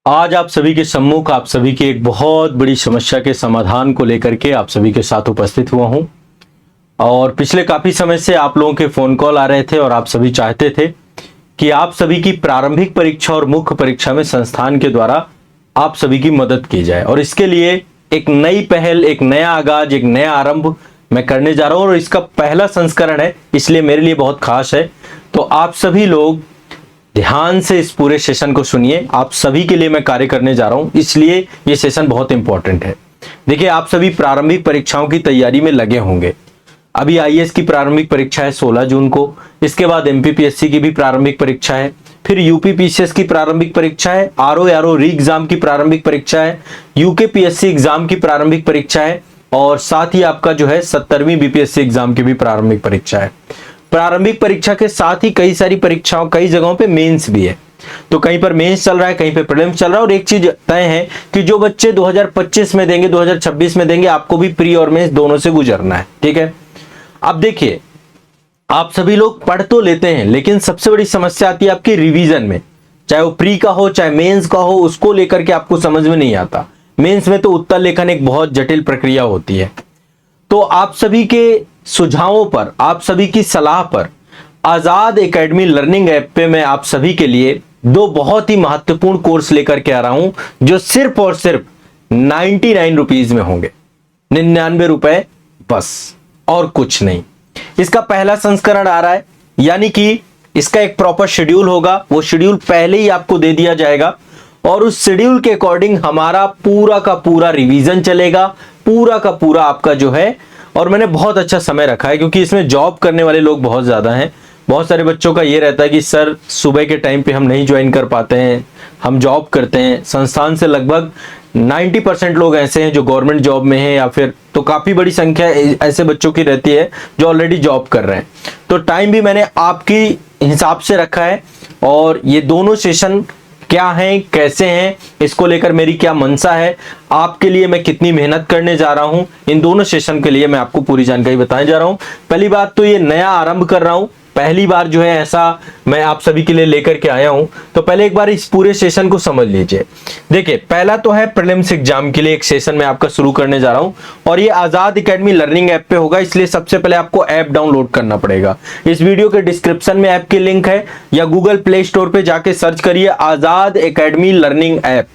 आज आप सभी के सम्मुख आप सभी की एक बहुत बड़ी समस्या के समाधान को लेकर के आप सभी के साथ उपस्थित हुआ हूं। और पिछले काफी समय से आप लोगों के फोन कॉल आ रहे थे और आप सभी चाहते थे कि आप सभी की प्रारंभिक परीक्षा और मुख्य परीक्षा में संस्थान के द्वारा आप सभी की मदद की जाए। और इसके लिए एक नई पहल, एक नया आगाज, एक नया आरंभ मैं करने जा रहा हूं और इसका पहला संस्करण है, इसलिए मेरे लिए बहुत खास है। तो आप सभी लोग ध्यान से इस पूरे सेशन को सुनिए। आप सभी के लिए मैं कार्य करने जा रहा हूं, इसलिए ये सेशन बहुत इंपॉर्टेंट है। देखिए, आप सभी प्रारंभिक परीक्षाओं की तैयारी में लगे होंगे। अभी आईएएस की प्रारंभिक परीक्षा है 16 जून को, इसके बाद एमपीपीएससी की भी प्रारंभिक परीक्षा है, फिर यूपीपीसीएस की प्रारंभिक परीक्षा है, आरओ री एग्जाम की प्रारंभिक परीक्षा है, यूकेपीएससी एग्जाम की प्रारंभिक परीक्षा है और साथ ही आपका जो है 70वीं बीपीएससी एग्जाम की भी प्रारंभिक परीक्षा है। प्रारंभिक परीक्षा के साथ ही कई सारी परीक्षाओं, कई जगहों पे मेंस भी है। तो कहीं पर मेंस चल रहा है, कहीं पे प्रीलिम्स चल रहा है। और एक चीज तय है कि जो बच्चे 2025 में देंगे, 2026 में देंगे, आपको भी प्री और मेंस दोनों से गुजरना है। ठीक है। अब देखिए, आप सभी लोग पढ़ तो लेते हैं, लेकिन सबसे बड़ी समस्या आती है आपकी रिवीजन में। चाहे वो प्री का हो, चाहे मेंस का हो, उसको लेकर के आपको समझ में नहीं आता। मेंस में तो उत्तर लेखन एक बहुत जटिल प्रक्रिया होती है। तो आप सभी के सुझावों पर, आप सभी की सलाह पर आजाद एकेडमी लर्निंग ऐप पे मैं आप सभी के लिए दो बहुत ही महत्वपूर्ण कोर्स लेकर के आ रहा हूं, जो सिर्फ और सिर्फ 99 रुपीज में होंगे। 99 रुपए बस, और कुछ नहीं। इसका पहला संस्करण आ रहा है, यानी कि इसका एक प्रॉपर शेड्यूल होगा। वो शेड्यूल पहले ही आपको दे दिया जाएगा और उस शेड्यूल के अकॉर्डिंग हमारा पूरा का पूरा रिवीजन चलेगा, पूरा का पूरा आपका जो है। और मैंने बहुत अच्छा समय रखा है, क्योंकि इसमें जॉब करने वाले लोग बहुत ज्यादा हैं। बहुत सारे बच्चों का ये रहता है कि सर सुबह के टाइम पे हम नहीं ज्वाइन कर पाते हैं, हम जॉब करते हैं। संस्थान से लगभग 90% लोग ऐसे हैं जो गवर्नमेंट जॉब में हैं, या फिर तो काफी बड़ी संख्या ऐसे बच्चों की रहती है जो ऑलरेडी जॉब कर रहे हैं। तो टाइम भी मैंने आपकी हिसाब से रखा है। और ये दोनों सेशन क्या हैं, कैसे हैं, इसको लेकर मेरी क्या मंशा है, आपके लिए मैं कितनी मेहनत करने जा रहा हूं, इन दोनों सेशन के लिए मैं आपको पूरी जानकारी बताने जा रहा हूं। पहली बात तो ये नया आरंभ कर रहा हूं, पहली बार जो है ऐसा मैं आप सभी के लिए लेकर के आया हूं। तो पहले एक बार इस पूरे सेशन को समझ लीजिए। देखिए, पहला तो है प्रीलिम्स एग्जाम के लिए एक सेशन मैं आपका शुरू करने जा रहा हूं, और ये आजाद एकेडमी लर्निंग ऐप पे होगा। इसलिए सबसे पहले आपको ऐप डाउनलोड करना पड़ेगा। इस वीडियो के डिस्क्रिप्शन में ऐप की लिंक है, या गूगल प्ले स्टोर पे जाके सर्च करिए आजाद एकेडमी लर्निंग ऐप।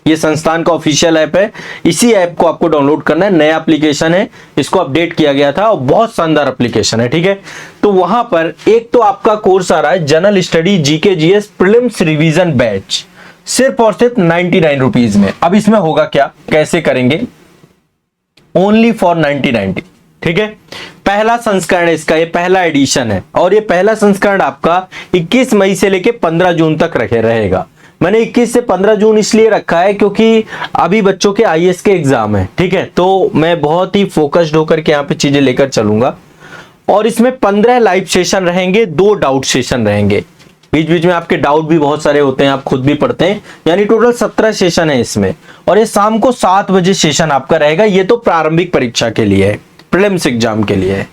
ये संस्थान का ऑफिशियल ऐप है। इसी ऐप को आपको डाउनलोड करना है। नया एप्लीकेशन है, इसको अपडेट किया गया था और बहुत शानदार एप्लीकेशन है। ठीक है। तो वहां पर एक तो आपका कोर्स आ रहा है general study GK GS prelims revision batch, सिर्फ और सिर्फ 99 रुपीज में। अब इसमें होगा क्या, कैसे करेंगे, ओनली फॉर 99। ठीक है। पहला संस्करण इसका, ये पहला एडिशन है, और ये पहला संस्करण आपका 21 मई से लेके 15 जून तक रहेगा। मैंने 21 से 15 जून इसलिए रखा है क्योंकि अभी बच्चों के आईएएस के एग्जाम है। ठीक है। तो मैं बहुत ही फोकस्ड होकर के यहाँ पे चीजें लेकर चलूंगा। और इसमें 15 लाइव सेशन रहेंगे, 2 डाउट सेशन रहेंगे। बीच बीच में आपके डाउट भी बहुत सारे होते हैं, आप खुद भी पढ़ते हैं, यानी टोटल 17 सेशन है इसमें। और ये शाम को 7 बजे सेशन आपका रहेगा। ये तो प्रारंभिक परीक्षा के लिए है, प्रीलिम्स एग्जाम के लिए है।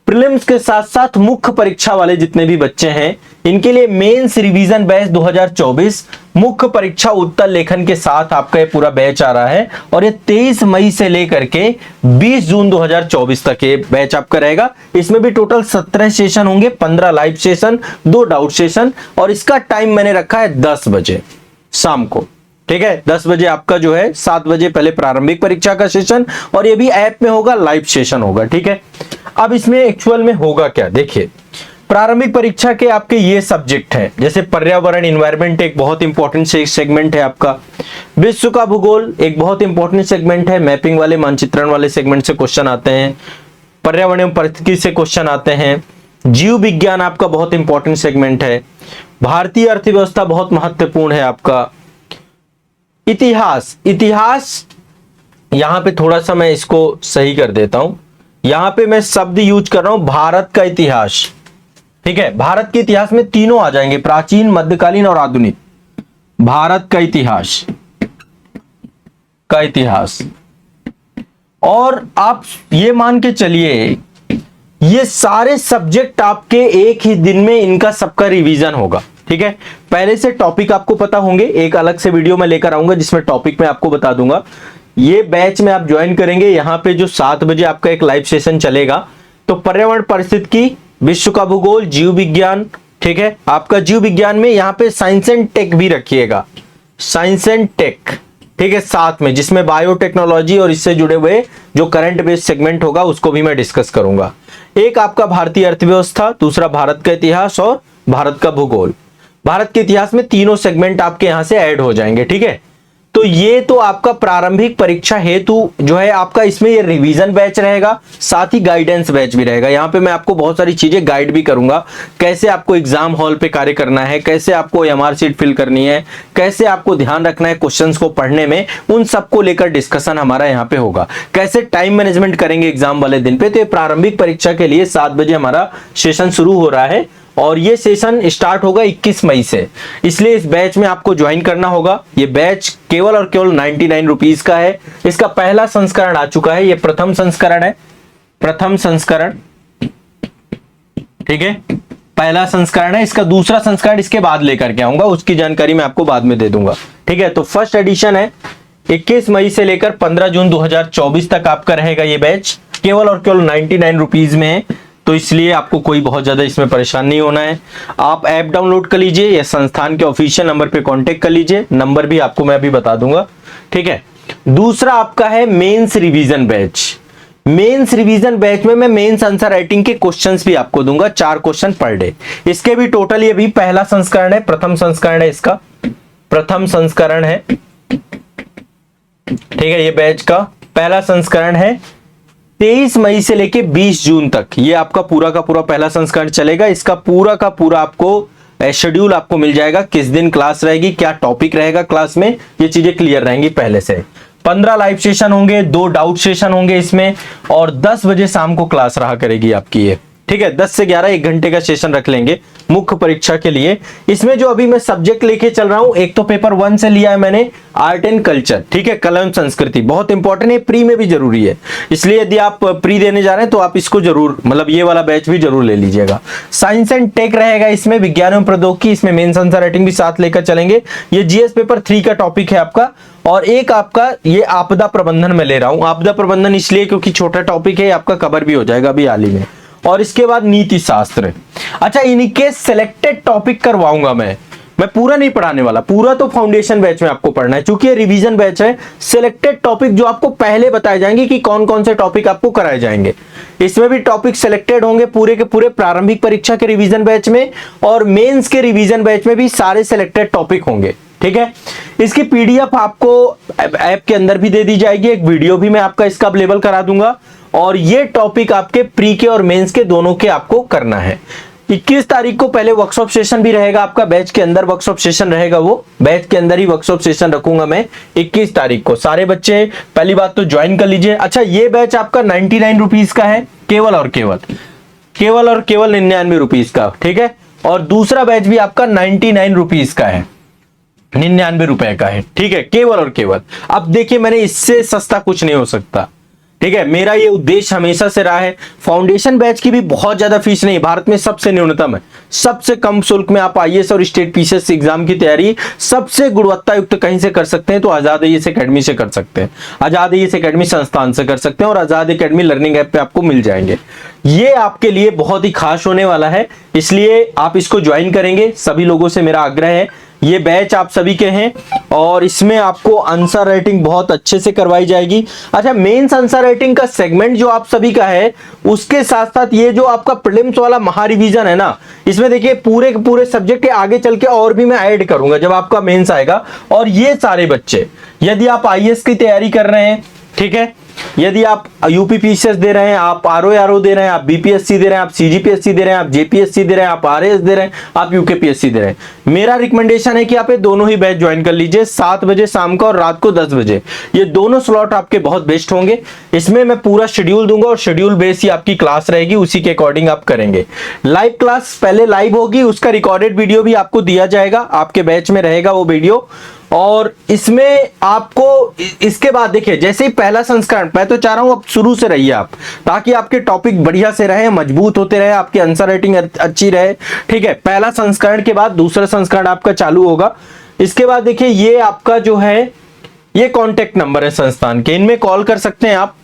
प्रीलिम्स के साथ साथ मुख्य परीक्षा वाले जितने भी बच्चे हैं, इनके लिए मेंस रिवीजन बैच 2024 मुख्य परीक्षा उत्तर लेखन के साथ आपका ये पूरा बैच आ रहा है। और ये 23 मई से लेकर के 20 जून 2024 तक ये बैच आपका रहेगा। इसमें भी टोटल 17 सेशन होंगे, 15 लाइव सेशन, 2 डाउट सेशन। और इसका टाइम मैंने रखा है 10 बजे शाम को। ठीक है। 10 बजे आपका जो है, 7 बजे पहले प्रारंभिक परीक्षा का सेशन, और ये भी ऐप में होगा, लाइव सेशन होगा। ठीक है। अब इसमें एक्चुअल में होगा क्या, देखिए, प्रारंभिक परीक्षा के आपके ये सब्जेक्ट हैं, जैसे पर्यावरण एनवायरनमेंट एक बहुत इंपॉर्टेंट सेगमेंट है आपका, विश्व का भूगोल एक बहुत इंपॉर्टेंट सेगमेंट है, मैपिंग वाले, मानचित्रण वाले सेगमेंट से क्वेश्चन आते हैं, पर्यावरण एवं परिस्थिति से क्वेश्चन आते हैं, जीव विज्ञान आपका बहुत इंपॉर्टेंट सेगमेंट है, भारतीय अर्थव्यवस्था बहुत महत्वपूर्ण है आपका, इतिहास यहां पे थोड़ा सा मैं इसको सही कर देता हूं। यहां पे मैं शब्द यूज कर रहा हूं भारत का इतिहास। ठीक है। भारत के इतिहास में तीनों आ जाएंगे, प्राचीन, मध्यकालीन और आधुनिक। भारत का इतिहास और आप ये मान के चलिए, ये सारे सब्जेक्ट आपके एक ही दिन में इनका सबका रिवीजन होगा। ठीक है, पहले से टॉपिक आपको पता होंगे, एक अलग से वीडियो में लेकर आऊंगा जिसमें टॉपिक में आपको बता दूंगा। ये बैच में आप ज्वाइन करेंगे, यहाँ पे जो 7 बजे आपका एक लाइव सेशन चलेगा, तो पर्यावरण पारिस्थितिकी, विश्व का भूगोल, जीव विज्ञान, ठीक है, आपका जीव विज्ञान में यहाँ पे साइंस एंड टेक भी रखिएगा, साइंस एंड टेक, ठीक है, साथ में जिसमें बायोटेक्नोलॉजी और इससे जुड़े हुए जो करंट बेस्ड सेगमेंट होगा उसको भी मैं डिस्कस करूंगा। एक आपका भारतीय अर्थव्यवस्था, दूसरा भारत का इतिहास और भारत का भूगोल। भारत के इतिहास में तीनों सेगमेंट आपके यहां से ऐड हो जाएंगे, ठीक है। तो ये तो आपका प्रारंभिक परीक्षा हेतु जो है आपका, इसमें ये रिवीजन बैच रहेगा, साथ ही गाइडेंस बैच भी रहेगा। यहाँ पे मैं आपको बहुत सारी चीजें गाइड भी करूंगा, कैसे आपको एग्जाम हॉल पे कार्य करना है, कैसे आपको एमआर शीट फिल करनी है, कैसे आपको ध्यान रखना है क्वेश्चंस को पढ़ने में, उन सबको लेकर डिस्कशन हमारा यहाँ पे होगा। कैसे टाइम मैनेजमेंट करेंगे एग्जाम वाले दिन पे, तो ये प्रारंभिक परीक्षा के लिए 7 बजे हमारा सेशन शुरू हो रहा है और ये सेशन स्टार्ट होगा 21 मई से, इसलिए इस बैच में आपको ज्वाइन करना होगा। ये बैच केवल और केवल 99 रुपीज का है। इसका पहला संस्करण आ चुका है, ये प्रथम संस्करण है, प्रथम संस्करण, ठीक है, पहला संस्करण है। इसका दूसरा संस्करण इसके बाद लेकर के आऊंगा, उसकी जानकारी मैं आपको बाद में दे दूंगा, ठीक है। तो फर्स्ट एडिशन है 21 मई से लेकर 15 जून 2024 तक आपका रहेगा ये बैच, केवल और केवल 99 रुपीज में है, तो इसलिए आपको कोई बहुत ज्यादा इसमें परेशान नहीं होना है। आप ऐप डाउनलोड कर लीजिए या संस्थान के ऑफिशियल नंबर पे कांटेक्ट कर लीजिए, नंबर भी आपको मैं अभी बता दूंगा, ठीक है। दूसरा आपका है mains revision batch. Mains revision batch में मैं मेंस आंसर राइटिंग के क्वेश्चंस भी आपको दूंगा, 4 क्वेश्चन पर डे। इसके भी टोटल ये भी पहला संस्करण है, प्रथम संस्करण है, इसका प्रथम संस्करण है, ठीक है। ये बैच का पहला संस्करण है 23 मई से लेके 20 जून तक, ये आपका पूरा का पूरा पहला संस्करण चलेगा। इसका पूरा का पूरा आपको शेड्यूल आपको मिल जाएगा, किस दिन क्लास रहेगी, क्या टॉपिक रहेगा क्लास में, ये चीजें क्लियर रहेंगी पहले से। 15 लाइव सेशन होंगे, 2 डाउट सेशन होंगे इसमें, और 10 बजे शाम को क्लास रहा करेगी आपकी ये, ठीक है। 10 से 11 1 घंटे का सेशन रख लेंगे मुख्य परीक्षा के लिए। इसमें जो अभी मैं सब्जेक्ट लेके चल रहा हूं, एक तो पेपर 1 से लिया है मैंने आर्ट एंड कल्चर, ठीक है, कला एवं संस्कृति, बहुत इंपॉर्टेंट है, प्री में भी जरूरी है, इसलिए यदि आप प्री देने जा रहे हैं तो आप इसको जरूर, मतलब ये वाला बैच भी जरूर ले लीजिएगा। साइंस एंड टेक रहेगा इसमें, विज्ञान एवं प्रौद्योगिकी, इसमें मेंस आंसर राइटिंग भी साथ लेकर चलेंगे। ये जीएस पेपर 3 का टॉपिक है आपका। और एक आपका ये आपदा प्रबंधन में ले रहा हूं, आपदा प्रबंधन इसलिए क्योंकि छोटा टॉपिक है, आपका कवर भी हो जाएगा अभी हाल ही में। और इसके बाद नीति शास्त्र। अच्छा, इनके सिलेक्टेड टॉपिक करवाऊंगा मैं पूरा नहीं पढ़ाने वाला, पूरा तो फाउंडेशन बैच में आपको पढ़ना है, क्योंकि ये रिवीजन बैच है। सिलेक्टेड टॉपिक जो आपको पहले बताए जाएंगे कि कौन कौन से टॉपिक आपको कराए जाएंगे, इसमें भी टॉपिक सिलेक्टेड होंगे पूरे के पूरे प्रारंभिक परीक्षा के रिवीजन बैच में, और मेंस के रिवीजन बैच में भी सारे सिलेक्टेड टॉपिक होंगे, ठीक है। इसकी पीडीएफ आपको ऐप के अंदर भी दे दी जाएगी, एक वीडियो भी मैं आपका इसका अवेलेबल करा दूंगा। और ये टॉपिक आपके प्री के और मेंस के दोनों के आपको करना है। 21 तारीख को पहले वर्कशॉप सेशन भी रहेगा आपका, बैच के अंदर वर्कशॉप सेशन रहेगा, वो बैच के अंदर ही वर्कशॉप सेशन रखूंगा मैं 21 तारीख को। सारे बच्चे पहली बात तो ज्वाइन कर लीजिए। अच्छा, ये बैच आपका 99 रुपीज का है, केवल और केवल 99 रुपीज का, ठीक है। और दूसरा बैच भी आपका 99 रुपीज का है, 99 रुपए का है, ठीक है, केवल और केवल। अब देखिए, मैंने इससे सस्ता कुछ नहीं हो सकता, ठीक है। मेरा ये उद्देश्य हमेशा से रहा है। फाउंडेशन बैच की भी बहुत ज्यादा फीस नहीं, भारत में सबसे न्यूनतम है, सबसे कम शुल्क में आप आईएएस और स्टेट पीसीएस एग्जाम की तैयारी सबसे गुणवत्ता युक्त कहीं से कर सकते हैं तो आजाद आईएएस एकेडमी से कर सकते हैं, आजाद आईएएस एकेडमी संस्थान से कर सकते हैं, और आजाद एकेडमी लर्निंग ऐप पे आपको मिल जाएंगे। ये आपके लिए बहुत ही खास होने वाला है, इसलिए आप इसको ज्वाइन करेंगे, सभी लोगों से मेरा आग्रह है। ये बैच आप सभी के हैं, और इसमें आपको आंसर राइटिंग बहुत अच्छे से करवाई जाएगी। अच्छा, मेंस आंसर राइटिंग का सेगमेंट जो आप सभी का है, उसके साथ साथ ये जो आपका प्रीलिम्स वाला महा रिवीजन है ना, इसमें देखिए पूरे के पूरे सब्जेक्ट के आगे चल के और भी मैं ऐड करूंगा जब आपका मेंस आएगा। और ये सारे बच्चे, यदि आप आईएएस की तैयारी कर रहे हैं, ठीक है, यदि आप यूपीपीसीएस दे रहे हैं, आप आरओ दे रहे हैं, आप बीपीएससी दे रहे हैं, आप सीजीपीएससी दे रहे हैं, आप जेपीएससी दे रहे हैं, आप आरएएस दे रहे हैं, आप यूकेपीएससी दे रहे हैं, मेरा रिकमेंडेशन है कि आप ये दोनों ही बैच ज्वाइन कर लीजिए, 7 बजे शाम को और रात को 10 बजे। ये दोनों स्लॉट आपके बहुत बेस्ट होंगे। इसमें मैं पूरा शेड्यूल दूंगा और शेड्यूल बेस ही आपकी क्लास रहेगी, उसी के अकॉर्डिंग आप करेंगे। लाइव क्लास पहले लाइव होगी, उसका रिकॉर्डेड वीडियो भी आपको दिया जाएगा, आपके बैच में रहेगा वो वीडियो। और इसमें आपको इसके बाद देखिए, जैसे ही पहला संस्करण, मैं तो चाह रहा हूं अब शुरू से रहिए आप, ताकि आपके टॉपिक बढ़िया से रहे, मजबूत होते रहे, आपकी आंसर राइटिंग अच्छी रहे। ठीक है, पहला संस्करण के बाद दूसरा संस्करण आपका चालू होगा। इसके बाद देखिए, ये आपका जो है ये कॉन्टेक्ट नंबर है संस्थान के, इनमें कॉल कर सकते हैं आप।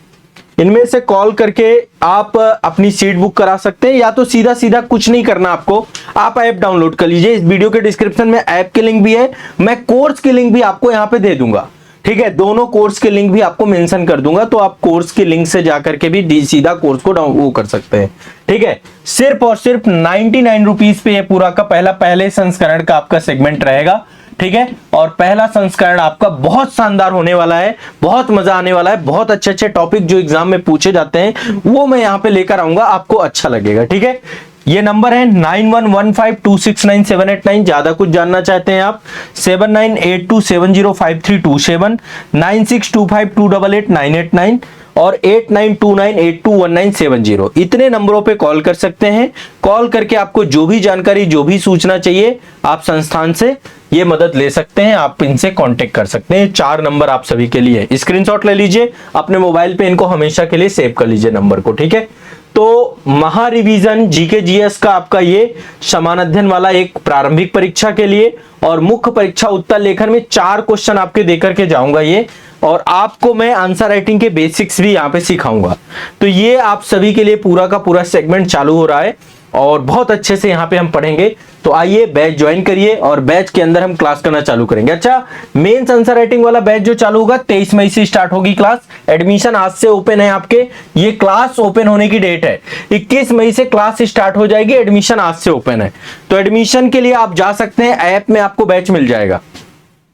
इनमें से कॉल करके आप अपनी सीट बुक करा सकते हैं, या तो सीधा सीधा कुछ नहीं करना आपको, आप ऐप डाउनलोड कर लीजिए। इस वीडियो के डिस्क्रिप्शन में ऐप की लिंक भी है, मैं कोर्स की लिंक भी आपको यहां पे दे दूंगा। ठीक है, दोनों कोर्स के लिंक भी आपको मेंशन कर दूंगा, तो आप कोर्स की लिंक से जाकर के भी सीधा कोर्स को डाउनलोड कर सकते हैं। ठीक है, सिर्फ और सिर्फ 99 रुपीज पे ये पूरा का पहले संस्करण का आपका सेगमेंट रहेगा। ठीक है, और पहला संस्करण आपका बहुत शानदार होने वाला है, बहुत मजा आने वाला है, बहुत अच्छे अच्छे टॉपिक जो एग्जाम में पूछे जाते हैं वो मैं यहां पे लेकर आऊंगा, आपको अच्छा लगेगा। ठीक है, ये नंबर है 9115269789। ज्यादा कुछ जानना चाहते हैं आप 7982705327, 9625288989 और 8929821970। इतने नंबरों पे कॉल कर सकते हैं। कॉल करके आपको जो भी जानकारी, जो भी सूचना चाहिए, आप संस्थान से ये मदद ले सकते हैं, आप इनसे कांटेक्ट कर सकते हैं। 4 नंबर आप सभी के लिए, स्क्रीनशॉट ले लीजिए अपने मोबाइल पे, इनको हमेशा के लिए सेव कर लीजिए नंबर को। ठीक है, तो महा रिवीजन जीके जीएस का आपका ये समान अध्ययन वाला एक प्रारंभिक परीक्षा के लिए और मुख्य परीक्षा उत्तर लेखन में 4 क्वेश्चन आपके देकर के जाऊंगा ये, और आपको मैं आंसर राइटिंग के बेसिक्स भी यहाँ पे सिखाऊंगा। तो ये आप सभी के लिए पूरा का पूरा सेगमेंट चालू हो रहा है और बहुत अच्छे से यहाँ पे हम पढ़ेंगे। तो आइए बैच ज्वाइन करिए और बैच के अंदर हम क्लास करना चालू करेंगे। अच्छा, मेंस आंसर राइटिंग वाला बैच जो चालू होगा 23 मई से स्टार्ट होगी क्लास। एडमिशन आज से ओपन है आपके, ये क्लास ओपन होने की डेट है 21 मई से क्लास स्टार्ट हो जाएगी, एडमिशन आज से ओपन है। तो एडमिशन के लिए आप जा सकते हैं, ऐप में आपको बैच मिल जाएगा।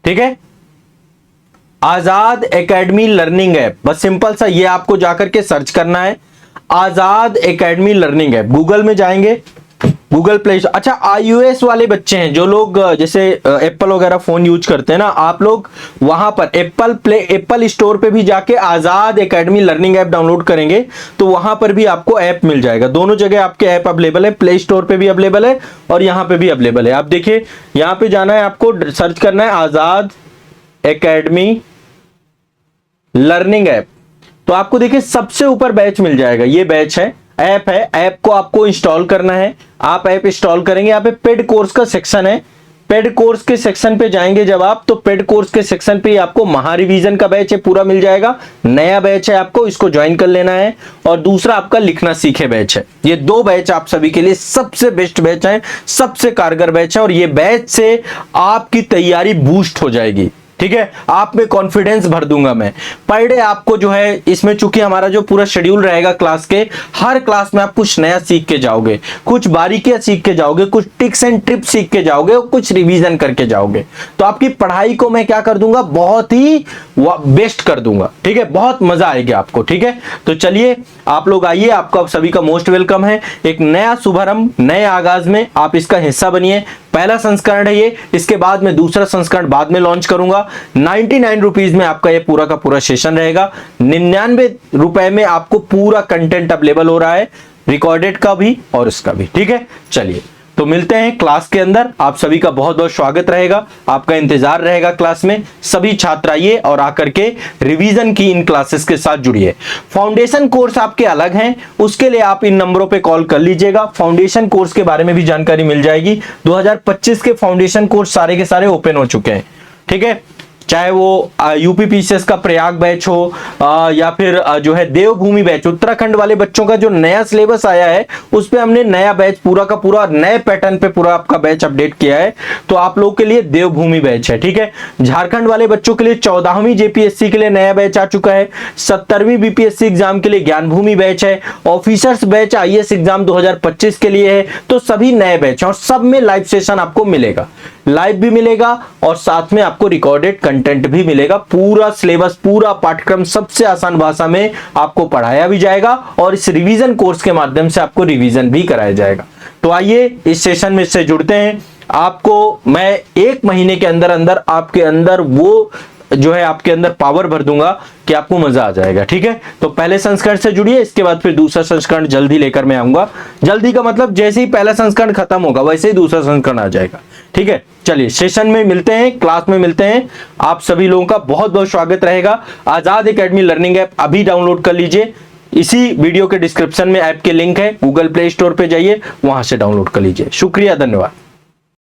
ठीक है, आजाद एकेडमी लर्निंग ऐप, बस सिंपल सा ये आपको जाकर के सर्च करना है, आजाद एकेडमी लर्निंग ऐप। गूगल में जाएंगे, गूगल प्ले। अच्छा, iOS वाले बच्चे हैं जो लोग जैसे एप्पल वगैरह फोन यूज करते हैं ना, आप लोग वहां पर एप्पल स्टोर पे भी जाके आजाद एकेडमी लर्निंग ऐप डाउनलोड करेंगे तो वहां पर भी आपको ऐप मिल जाएगा। दोनों जगह आपके ऐप अवेलेबल है, प्ले स्टोर पे भी अवेलेबल है और यहां पे भी अवेलेबल है। आप देखिए, यहां पे जाना है, आपको सर्च करना है आजाद एकेडमी लर्निंग ऐप, तो आपको देखिए सबसे ऊपर बैच मिल जाएगा। ये बैच है, ऐप है, ऐप को आपको इंस्टॉल करना है। आप ऐप इंस्टॉल करेंगे, यहाँ पे पेड कोर्स का सेक्शन है, पेड कोर्स के सेक्शन पे जाएंगे जब आप, तो पेड कोर्स के सेक्शन पे आपको महा रिवीजन का बैच है पूरा मिल जाएगा। नया बैच है, आपको इसको ज्वाइन कर लेना है। और दूसरा आपका लिखना सीखे बैच है। ये 2 बैच आप सभी के लिए सबसे बेस्ट बैच है, सबसे कारगर बैच है, और ये बैच से आपकी तैयारी बूस्ट हो जाएगी। ठीक है, आप में कॉन्फिडेंस भर दूंगा मैं। पर डे आपको जो है इसमें, चूंकि हमारा जो पूरा शेड्यूल रहेगा क्लास के, हर क्लास में आप कुछ नया सीख के जाओगे, कुछ बारीकियां सीख के जाओगे, कुछ टिप्स एंड ट्रिप्स सीख के जाओगे और कुछ रिवीजन करके जाओगे। तो आपकी पढ़ाई को मैं क्या कर दूंगा, बहुत ही बेस्ट कर दूंगा। ठीक है, बहुत मजा आएगी आपको। ठीक है, तो चलिए आप लोग आइए, आपका सभी का मोस्ट वेलकम है। एक नया शुभारंभ, नए आगाज में आप इसका हिस्सा बनिए। पहला संस्करण है ये, इसके बाद में दूसरा संस्करण बाद में लॉन्च करूंगा। 99 रुपीज में आपका ये पूरा का पूरा सेशन रहेगा। 99 रुपए में आपको पूरा कंटेंट अवेलेबल हो रहा है, रिकॉर्डेड का भी और इसका भी। ठीक है, चलिए तो मिलते हैं क्लास के अंदर। आप सभी का बहुत बहुत स्वागत रहेगा, आपका इंतजार रहेगा क्लास में। सभी छात्र आइए और आकर के रिवीजन की इन क्लासेस के साथ जुड़िए। फाउंडेशन कोर्स आपके अलग हैं, उसके लिए आप इन नंबरों पे कॉल कर लीजिएगा। फाउंडेशन कोर्स के बारे में भी जानकारी मिल जाएगी। 2025 के फाउंडेशन कोर्स सारे के सारे ओपन हो चुके हैं। ठीक है, चाहे वो यूपीपीसीएस का प्रयाग बैच हो या फिर जो है देवभूमि बैच, उत्तराखंड वाले बच्चों का जो नया सिलेबस आया है उस पे हमने नया बैच पूरा का पूरा नए पैटर्न पे पूरा आपका बैच अपडेट किया है। तो आप लोग के लिए देवभूमि बैच है। ठीक है, झारखंड वाले बच्चों के लिए 14वीं जेपीएससी के लिए नया बैच आ चुका है। 17वीं बीपीएससी एग्जाम के लिए ज्ञानभूमि बैच है। ऑफिसर्स बैच आईएएस एग्जाम 2025 के लिए है। तो सभी नए बैच और सब में लाइव सेशन आपको मिलेगा, लाइव भी मिलेगा और साथ में आपको रिकॉर्डेड कंटेंट भी मिलेगा। पूरा सिलेबस, पूरा पाठ्यक्रम सबसे आसान भाषा में आपको पढ़ाया भी जाएगा और इस रिवीजन कोर्स के माध्यम से आपको रिवीजन भी कराया जाएगा। तो आइए इस सेशन में से जुड़ते हैं। आपको मैं 1 महीने के अंदर अंदर आपके अंदर वो जो है आपके अंदर पावर भर दूंगा कि आपको मजा आ जाएगा। ठीक है, तो पहले संस्करण से जुड़िए, इसके बाद फिर दूसरा संस्करण जल्दी लेकर मैं आऊंगा। जल्दी का मतलब जैसे ही पहला संस्करण खत्म होगा वैसे ही दूसरा संस्करण आ जाएगा। ठीक है, चलिए सेशन में मिलते हैं, क्लास में मिलते हैं। आप सभी लोगों का बहुत बहुत स्वागत रहेगा। आजाद एकेडमी लर्निंग ऐप अभी डाउनलोड कर लीजिए। इसी वीडियो के डिस्क्रिप्शन में ऐप के लिंक है, गूगल प्ले स्टोर पे जाइए, वहां से डाउनलोड कर लीजिए। शुक्रिया, धन्यवाद।